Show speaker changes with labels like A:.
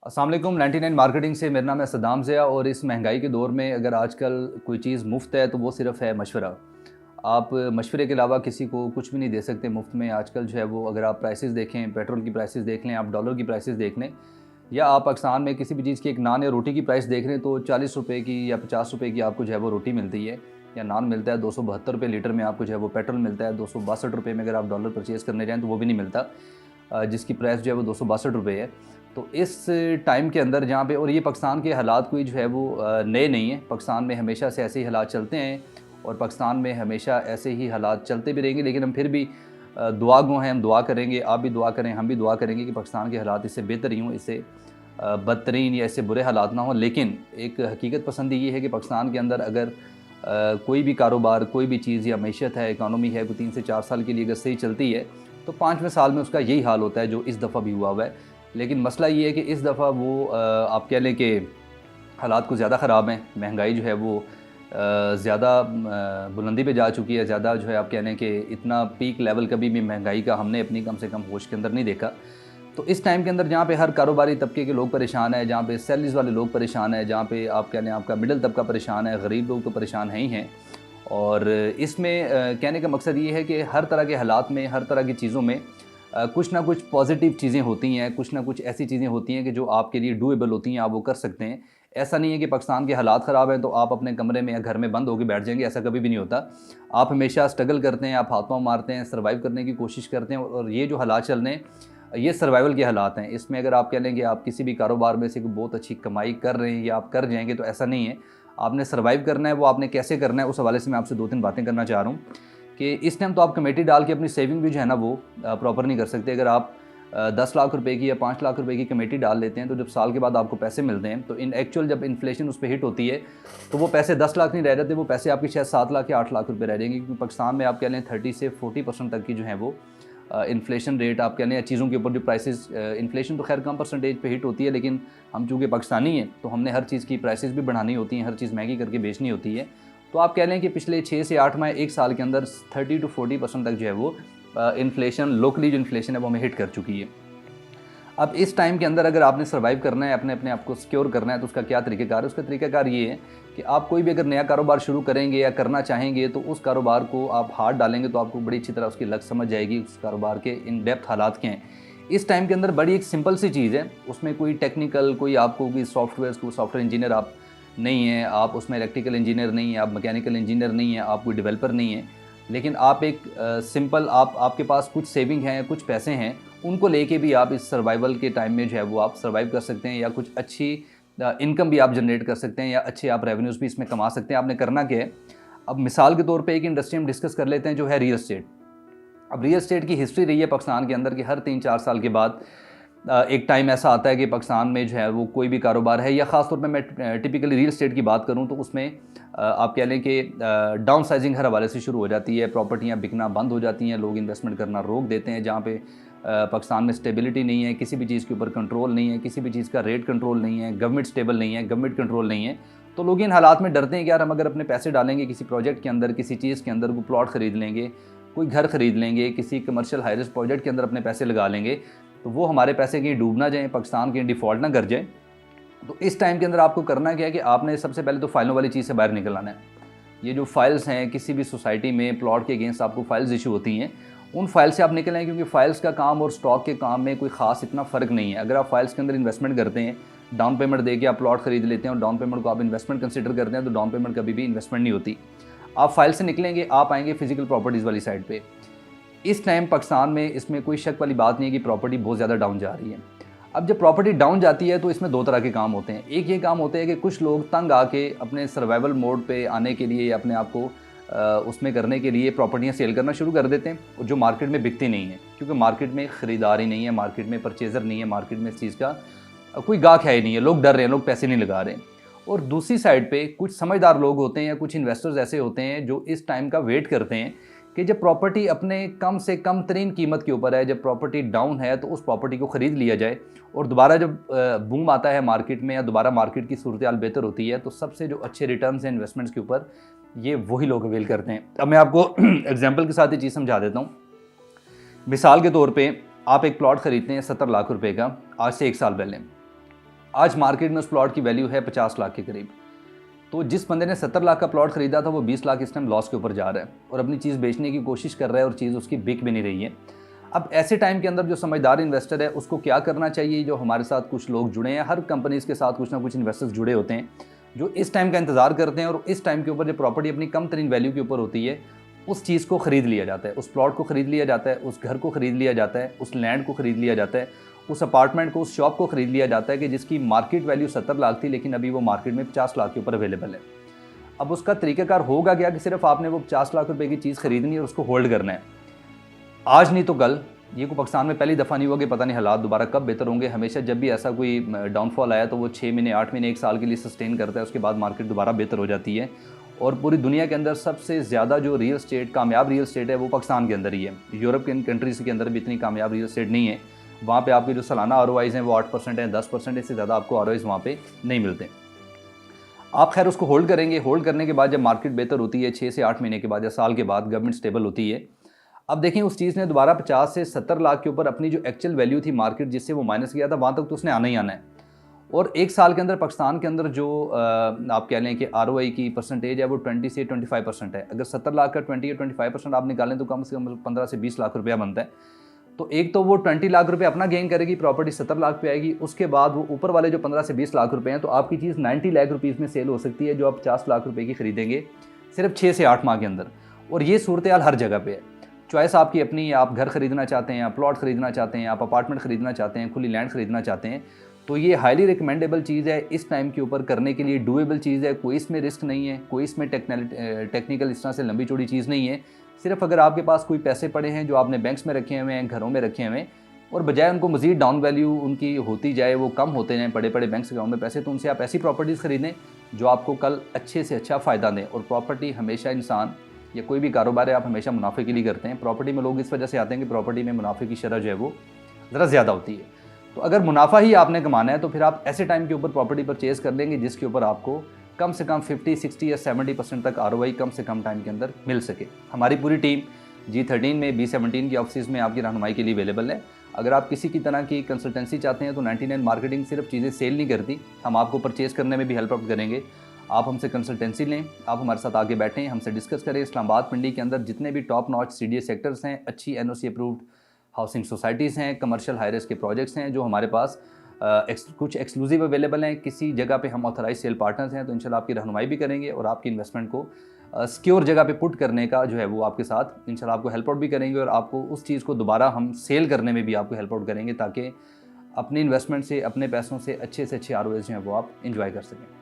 A: अस्सलाम वालेकुम। 99 मार्केटिंग से मेरा नाम है सद्दाम ज़िया। और इस महंगाई के दौर में अगर आजकल कोई चीज़ मुफ्त है तो वो सिर्फ़ है मशवरा। आप मशवरे के अलावा किसी को कुछ भी नहीं दे सकते मुफ्त में। आजकल जो है वो अगर आप प्राइसेस देखें, पेट्रोल की प्राइसेस देख लें, आप डॉलर की प्राइसेस देख लें, या आप पाकिस्तान में किसी भी चीज़ की एक नान या रोटी की प्राइस देख लें तो 40 रुपये की या 50 रुपये की आपको जो है वो रोटी मिलती है, या नान मिलता है। 272 रुपये लीटर में आपको जो है वो पेट्रोल मिलता है। 262 रुपये में अगर आप डॉलर परचेज़ करने जाएँ तो वो भी नहीं मिलता, जिसकी प्राइस जो है वो 262 रुपये है। तो इस टाइम के अंदर जहाँ पे, और ये पाकिस्तान के हालात कोई जो है वो नए नहीं हैं। पाकिस्तान में हमेशा से ऐसे ही हालात चलते हैं और पाकिस्तान में हमेशा ऐसे ही हालात चलते भी रहेंगे। लेकिन हम फिर भी दुआ गो हैं, हम दुआ करेंगे, आप भी दुआ करें, हम भी दुआ करेंगे कि पाकिस्तान के हालात इससे बेहतर ही हों, इससे बदतरीन या इससे बुरे हालात ना हों। लेकिन एक हकीकत पसंदी ये है कि पाकिस्तान के अंदर अगर कोई भी कारोबार, कोई भी चीज़ या मईशत है, इकानमी है, कोई 3 से 4 साल के लिए अगर सही चलती है तो 5वें साल में उसका यही हाल होता है जो इस दफ़ा भी हुआ हुआ है। लेकिन मसला ये है कि इस दफ़ा वो आप कह लें कि हालात कुछ ज़्यादा ख़राब हैं। महंगाई जो है वो ज़्यादा बुलंदी पे जा चुकी है। ज़्यादा जो है आप कह लें कि इतना पीक लेवल कभी भी महंगाई का हमने अपनी कम से कम होश के अंदर नहीं देखा। तो इस टाइम के अंदर जहाँ पे हर कारोबारी तबके के लोग परेशान हैं, जहाँ पे सैलरीज़ वाले लोग परेशान हैं, जहाँ पे आप कह लें आपका मिडिल तबका परेशान है, गरीब लोग तो परेशान हैं ही हैं। और इसमें कहने का मकसद ये है कि हर तरह के हालात में, हर तरह की चीज़ों में कुछ ना कुछ पॉजिटिव चीज़ें होती हैं, कुछ ना कुछ ऐसी चीज़ें होती हैं कि जो आपके लिए डूएबल होती हैं, आप वो कर सकते हैं। ऐसा नहीं है कि पाकिस्तान के हालात ख़राब हैं तो आप अपने कमरे में या घर में बंद होकर बैठ जाएंगे, ऐसा कभी भी नहीं होता। आप हमेशा स्ट्रगल करते हैं, आप हाथ पाँव मारते हैं, सर्वाइव करने की कोशिश करते हैं। और ये जो हालात चल रहे हैं ये सर्वाइवल के हालात हैं। इसमें अगर आप कह लें कि आप किसी भी कारोबार में से बहुत अच्छी कमाई कर रहे हैं या आप कर जाएंगे, तो ऐसा नहीं है। आपने सर्वाइव करना है, वो आपने कैसे करना है, उस हवाले से मैं आपसे 2-3 बातें करना चाह रहा हूँ। कि इस टाइम तो आप कमेटी डाल के अपनी सेविंग भी जो है ना वो प्रॉपर नहीं कर सकते। अगर आप 10 लाख रुपए की या 5 लाख रुपए की कमेटी डाल लेते हैं तो जब साल के बाद आपको पैसे मिलते हैं तो इन एक्चुअल जब इन्फ्लेशन उस पर हिट होती है तो वो पैसे 10 लाख नहीं रह जाते, वो पैसे आपके शायद 7 लाख या 8 लाख रुपए रह जाएंगे। क्योंकि पाकिस्तान में आप कह लें 30 से 40% तक की जो है वो इन्फ्लेशन रेट, आप कह लें चीज़ों के ऊपर जो प्राइसेस, इन्फ्लेशन तो खैर कम परसेंटेज पे हिट होती है, लेकिन हम चूँकि पाकिस्तानी हैं तो हमने हर चीज़ की प्राइसेस भी बढ़ानी होती हैं, हर चीज़ महंगी करके बेचनी होती है। तो आप कह लें कि पिछले 6 से 8 माह, 1 साल के अंदर 30 to 40% तक जो है वो इन्फ्लेशन, लोकली जो इन्फ्लेशन है वो हमें हिट कर चुकी है। अब इस टाइम के अंदर अगर आपने सर्वाइव करना है, अपने अपने आप को सिक्योर करना है, तो उसका क्या तरीक़ाकार है? उसका तरीक़ाकार ये है कि आप कोई भी अगर नया कारोबार शुरू करेंगे या करना चाहेंगे तो उस कारोबार को आप हाथ डालेंगे तो आपको बड़ी अच्छी तरह उसकी लग समझ जाएगी, उस कारोबार के इन डेप्थ हालात क्या हैं। इस टाइम के अंदर बड़ी एक सिंपल सी चीज़ है, उसमें कोई टेक्निकल, कोई आपको कोई सॉफ्टवेयर इंजीनियर आप नहीं हैं, आप उसमें इलेक्ट्रिकल इंजीनियर नहीं हैं, आप मैकेनिकल इंजीनियर नहीं हैं, आप कोई डेवलपर नहीं हैं। लेकिन आप एक सिंपल, आपके पास कुछ सेविंग है, कुछ पैसे हैं, उनको लेके भी आप इस सर्वाइवल के टाइम में जो है वो आप सर्वाइव कर सकते हैं, या कुछ अच्छी इनकम भी आप जनरेट कर सकते हैं, या अच्छे आप रेवेन्यूज़ भी इसमें कमा सकते हैं। आपने करना क्या है? अब मिसाल के तौर पे एक इंडस्ट्री हम डिस्कस कर लेते हैं जो है रियल एस्टेट। अब रियल एस्टेट की हिस्ट्री रही है पाकिस्तान के अंदर कि हर 3-4 साल के बाद एक टाइम ऐसा आता है कि पाकिस्तान में जो है वो कोई भी कारोबार है, या ख़ास तौर पे मैं टिपिकली रियल एस्टेट की बात करूं तो उसमें आप कह लें कि डाउन साइजिंग हर हवाले से शुरू हो जाती है, प्रॉपर्टियां बिकना बंद हो जाती हैं, लोग इन्वेस्टमेंट करना रोक देते हैं। जहाँ पे पाकिस्तान में स्टेबिलिटी नहीं है, किसी भी चीज़ के ऊपर कंट्रोल नहीं है, किसी भी चीज़ का रेट कंट्रोल नहीं है, गवर्नमेंट स्टेबल नहीं है, गवर्नमेंट कंट्रोल नहीं है, तो लोग इन हालात में डरते हैं कि यार हम अगर अपने पैसे डालेंगे किसी प्रोजेक्ट के अंदर, किसी चीज़ के अंदर, कोई प्लॉट ख़रीद लेंगे, कोई घर ख़रीद लेंगे, किसी कमर्शियल हाई रिस्क प्रोजेक्ट के अंदर अपने पैसे लगा लेंगे, तो वो हमारे पैसे कहीं डूब ना जाएँ, पाकिस्तान कहीं डिफ़ॉल्ट ना कर जाए। तो इस टाइम के अंदर आपको करना क्या है कि आपने सबसे पहले तो फाइलों वाली चीज़ से बाहर निकल आना है। ये जो फाइल्स हैं, किसी भी सोसाइटी में प्लॉट के अगेंस्ट आपको फाइल्स इशू होती हैं, उन फाइल से आप निकल आएँ, क्योंकि फाइल्स का काम और स्टॉक के काम में कोई ख़ास इतना फ़र्क नहीं है। अगर आप फाइल्स के अंदर इन्वेस्टमेंट करते हैं, डाउन पेमेंट दे के आप प्लॉट खरीद लेते हैं और डाउन पेमेंट को आप इन्वेस्टमेंट कंसिडर करते हैं, तो डाउन पेमेंट कभी भी इन्वेस्टमेंट नहीं होती। आप फाइल से निकलेंगे, आप आएंगे फिजिकल प्रॉपर्टीज़ वाली साइड पे। इस टाइम पाकिस्तान में इसमें कोई शक वाली बात नहीं है कि प्रॉपर्टी बहुत ज़्यादा डाउन जा रही है। अब जब प्रॉपर्टी डाउन जाती है तो इसमें 2 तरह के काम होते हैं। एक ये काम होते हैं कि कुछ लोग तंग आके अपने सर्वाइवल मोड पे आने के लिए, अपने आप को उसमें करने के लिए प्रॉपर्टियाँ सेल करना शुरू कर देते हैं, और जो मार्केट में बिकती नहीं है, क्योंकि मार्केट में ख़रीदार ही नहीं है, मार्केट में परचेज़र नहीं है, मार्केट में इस चीज़ का कोई गाहक है ही नहीं है, लोग डर रहे हैं, लोग पैसे नहीं लगा रहे हैं। और दूसरी साइड पे कुछ समझदार लोग होते हैं या कुछ इन्वेस्टर्स ऐसे होते हैं जो इस टाइम का वेट करते हैं कि जब प्रॉपर्टी अपने कम से कम तरीन कीमत के ऊपर है, जब प्रॉपर्टी डाउन है, तो उस प्रॉपर्टी को ख़रीद लिया जाए, और दोबारा जब बूम आता है मार्केट में या दोबारा मार्केट की सूरत हाल बेहतर होती है, तो सबसे जो अच्छे रिटर्न्स हैं इन्वेस्टमेंट्स के ऊपर, ये वही लोग अवेल करते हैं। अब मैं आपको एग्जाम्पल के साथ ये चीज़ समझा देता हूँ। मिसाल के तौर पे आप एक प्लॉट ख़रीदते हैं 70 लाख रुपए का, आज से 1 साल पहले। आज मार्केट में उस प्लॉट की वैल्यू है 50 लाख के करीब। तो जिस बंदे ने 70 लाख का प्लॉट खरीदा था वो 20 लाख इस टाइम लॉस के ऊपर जा रहा है और अपनी चीज़ बेचने की कोशिश कर रहा है और चीज़ उसकी बिक भी नहीं रही है। अब ऐसे टाइम के अंदर जो समझदार इन्वेस्टर है उसको क्या करना चाहिए? जो हमारे साथ कुछ लोग जुड़े हैं, हर कंपनीज के साथ कुछ ना कुछ इन्वेस्टर्स जुड़े होते हैं जो इस टाइम का इंतजार करते हैं और इस टाइम के ऊपर जो प्रॉपर्टी अपनी कम तरीन वैल्यू के ऊपर होती है उस चीज़ को खरीद लिया जाता है, उस प्लॉट को खरीद लिया जाता है, उस घर को खरीद लिया जाता है, उस लैंड को खरीद लिया जाता है, उस अपार्टमेंट को, उस शॉप को खरीद लिया जाता है कि जिसकी मार्केट वैल्यू 70 लाख थी लेकिन अभी वो मार्केट में 50 लाख के ऊपर अवेलेबल है। अब उसका तरीकाकार होगा क्या कि सिर्फ आपने वो 50 लाख रुपए की चीज़ खरीदनी है और उसको होल्ड करना है, आज नहीं तो कल। ये को पाकिस्तान में पहली दफ़ा नहीं हुआ कि पता नहीं हालात दोबारा कब बेहतर होंगे। हमेशा जब भी ऐसा कोई डाउनफॉल आया तो वो 6 महीने, 8 महीने, 1 साल के लिए सस्टेन करता है, उसके बाद मार्केट दोबारा बेहतर हो जाती है। और पूरी दुनिया के अंदर सबसे ज़्यादा जो रियल स्टेट, कामयाब रियल स्टेट है वो पाकिस्तान के अंदर ही है। यूरोप के कंट्रीज़ के अंदर भी इतनी कामयाब रियल स्टेट नहीं है। वहाँ पे आपके जो सालाना आरओआईज़ हैं वो 8% हैं, 10%, इससे ज़्यादा आपको आरओआईज़ वहाँ पे नहीं मिलते। आप खैर उसको होल्ड करेंगे। होल्ड करने के बाद जब मार्केट बेहतर होती है 6 से 8 महीने के बाद या साल के बाद, गवर्नमेंट स्टेबल होती है, अब देखें उस चीज़ ने दोबारा 50 से 70 लाख के ऊपर अपनी जो एक्चुअल वैल्यू थी मार्केट जिससे वो माइनस किया था वहाँ तक तो उसने आना ही आना है। और 1 साल के अंदर पाकिस्तान के अंदर जो आप कह लें कि आरओआई की परसेंटेज है वो 20 से 25% है। अगर 70 लाख का 20 या 25% आप निकालें तो कम से कम 15 से 20 लाख रुपया बनता है। तो एक तो वो 20 लाख रुपये अपना गेन करेगी, प्रॉपर्टी 70 लाख पे आएगी, उसके बाद वो ऊपर वाले जो 15 से 20 लाख रुपए हैं तो आपकी चीज़ 90 लाख रुपीज़ में सेल हो सकती है जो आप 50 लाख रुपए की खरीदेंगे सिर्फ 6 से 8 माह के अंदर। और ये सूरत हाल हर जगह पे है। चॉइस आपकी अपनी, आप घर खरीदना चाहते हैं, आप प्लॉट खरीदना चाहते हैं, आप अपार्टमेंट खरीदना चाहते हैं, खुली लैंड खरीदना चाहते हैं, तो ये हाईली रिकमेंडेबल चीज़ है इस टाइम के ऊपर करने के लिए, डूएबल चीज़ है। कोई इसमें रिस्क नहीं है, कोई इसमें टेक्निकल इस तरह से लंबी चौड़ी चीज़ नहीं है। सिर्फ अगर आपके पास कोई पैसे पड़े हैं जो आपने बैंक्स में रखे हुए हैं, घरों में रखे हुए हैं, और बजाय उनको मज़ीद डाउन वैल्यू उनकी होती जाए, वो कम होते हैं बड़े बड़े बैंक अकाउंट में पैसे, तो उनसे आप ऐसी प्रॉपर्टीज़ खरीदें जो आपको कल अच्छे से अच्छा फ़ायदा दें। और प्रॉपर्टी हमेशा इंसान या कोई भी कारोबार है आप हमेशा मुनाफे के लिए करते हैं। प्रॉपर्टी में लोग इस वजह से आते हैं कि प्रॉपर्टी में मुनाफे की शरह जो है वो ज़रा ज़्यादा होती है। तो अगर मुनाफा ही आपने कमाना है तो फिर आप ऐसे टाइम के ऊपर प्रॉपर्टी परचेज़ कर लेंगे जिसके ऊपर आपको कम से कम 50, 60 या 70% तक आरओआई कम से कम टाइम के अंदर मिल सके। हमारी पूरी टीम G13 में, B17 की ऑफिस में आपकी रहनुमाई के लिए अवेलेबल है। अगर आप किसी की तरह की कंसल्टेंसी चाहते हैं तो 99 मार्केटिंग सिर्फ चीज़ें सेल नहीं करती, हम आपको परचेज़ करने में भी हेल्प आउट करेंगे। आप हमसे कंसल्टेंसी लें, आप हमारे साथ आगे बैठें, हमसे डिस्कस करें। इस्लामाबाद मंडी के अंदर जितने भी टॉप नॉच CDA सेक्टर्स हैं, अच्छी NOC अप्रूव्ड हाउसिंग सोसाइटीज़ हैं, कमर्शियल हाई राइज़ के प्रोजेक्ट्स हैं जो हमारे पास कुछ एक्सक्लूसिव अवेलेबल हैं। किसी जगह पे हम ऑथराइज सेल पार्टनर्स हैं तो इंशाल्लाह आपकी रहनुमाई भी करेंगे और आपकी इन्वेस्टमेंट को सिक्योर जगह पे पुट करने का जो है वो आपके साथ इंशाल्लाह आपको हेल्प आउट भी करेंगे और आपको उस चीज़ को दोबारा हम सेल करने में भी आपको हेल्प आउट करेंगे ताकि अपनी इन्वेस्टमेंट से, अपने पैसों से अच्छे आरओआई जो है वो आप इंजॉय कर सकें।